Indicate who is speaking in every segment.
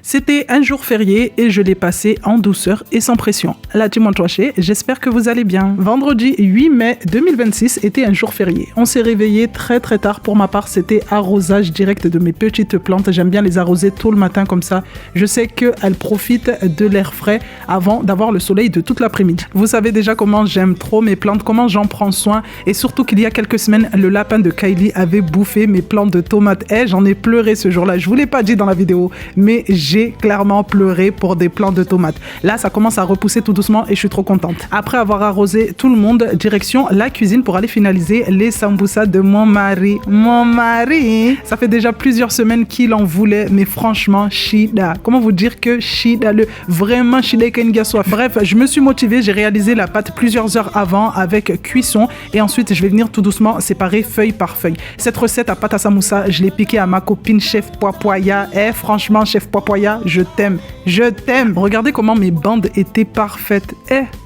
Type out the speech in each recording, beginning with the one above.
Speaker 1: C'était un jour férié et je l'ai passé en douceur et sans pression. La team Antoaché, j'espère que vous allez bien. Vendredi 8 mai 2026 était un jour férié. On s'est réveillé très tard. Pour ma part, c'était arrosage direct de mes petites plantes. J'aime bien les arroser tôt le matin comme ça. Je sais qu'elles profitent de l'air frais avant d'avoir le soleil de toute l'après-midi. Vous savez déjà comment j'aime trop mes plantes, comment j'en prends soin et surtout qu'il y a quelques semaines, le lapin de Kylie avait bouffé mes plantes de tomates. J'en ai pleuré ce jour-là. Je vous l'ai pas dit dans la vidéo, mais j'ai clairement pleuré pour des plants de tomates. Là, ça commence à repousser tout doucement et je suis trop contente. Après avoir arrosé tout le monde, direction la cuisine pour aller finaliser les sambusa de mon mari. Mon mari, ça fait déjà plusieurs semaines qu'il en voulait, mais franchement, Shida. Comment vous dire que Shida, vraiment Shida Kengaswa. Bref, je me suis motivée, j'ai réalisé la pâte plusieurs heures avant avec cuisson et ensuite je vais venir tout doucement séparer feuille par feuille. Cette recette à pâte à samoussa, je l'ai piquée à ma copine chef Poapoya. Franchement, chef Poapoya, je t'aime, je t'aime. Regardez comment mes bandes étaient parfaites.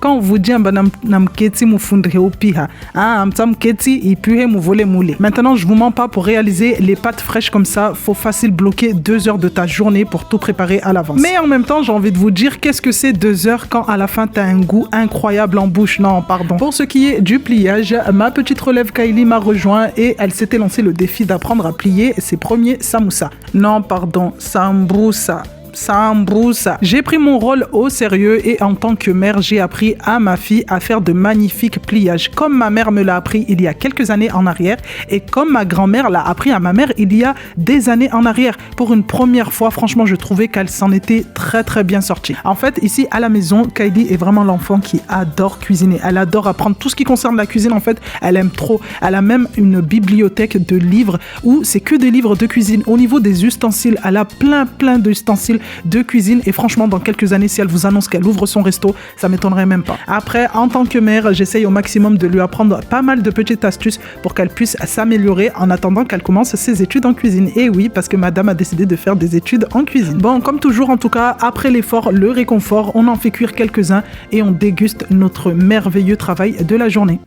Speaker 1: Quand on vous dit nam keti mufundre opiha, amtam keti ipuhe muvole moule. Maintenant, je vous mens pas, pour réaliser les pâtes fraîches comme ça, faut facile bloquer 2 heures de ta journée pour tout préparer à l'avance. Mais en même temps, j'ai envie de vous dire, qu'est-ce que c'est 2 heures quand à la fin t'as un goût incroyable en bouche? Non, pardon. Pour ce qui est du pliage, ma petite relève Kylie m'a rejoint et elle s'était lancé le défi d'apprendre à plier ses premiers samoussas. Non, pardon, sambusa. J'ai pris mon rôle au sérieux et en tant que mère, j'ai appris à ma fille à faire de magnifiques pliages comme ma mère me l'a appris il y a quelques années en arrière et comme ma grand-mère l'a appris à ma mère il y a des années en arrière. Pour une première fois, franchement, je trouvais qu'elle s'en était très bien sortie. En fait, ici à la maison, Kylie est vraiment l'enfant qui adore cuisiner. Elle adore apprendre tout ce qui concerne la cuisine. En fait, elle aime trop. Elle a même une bibliothèque de livres où c'est que des livres de cuisine. Au niveau des ustensiles, elle a plein d'ustensiles de cuisine et franchement dans quelques années si elle vous annonce qu'elle ouvre son resto, ça m'étonnerait même pas. Après, en tant que mère, j'essaye au maximum de lui apprendre pas mal de petites astuces pour qu'elle puisse s'améliorer en attendant qu'elle commence ses études en cuisine. Et oui, parce que madame a décidé de faire des études en cuisine. Bon, comme toujours en tout cas, après l'effort, le réconfort, on en fait cuire quelques-uns et on déguste notre merveilleux travail de la journée.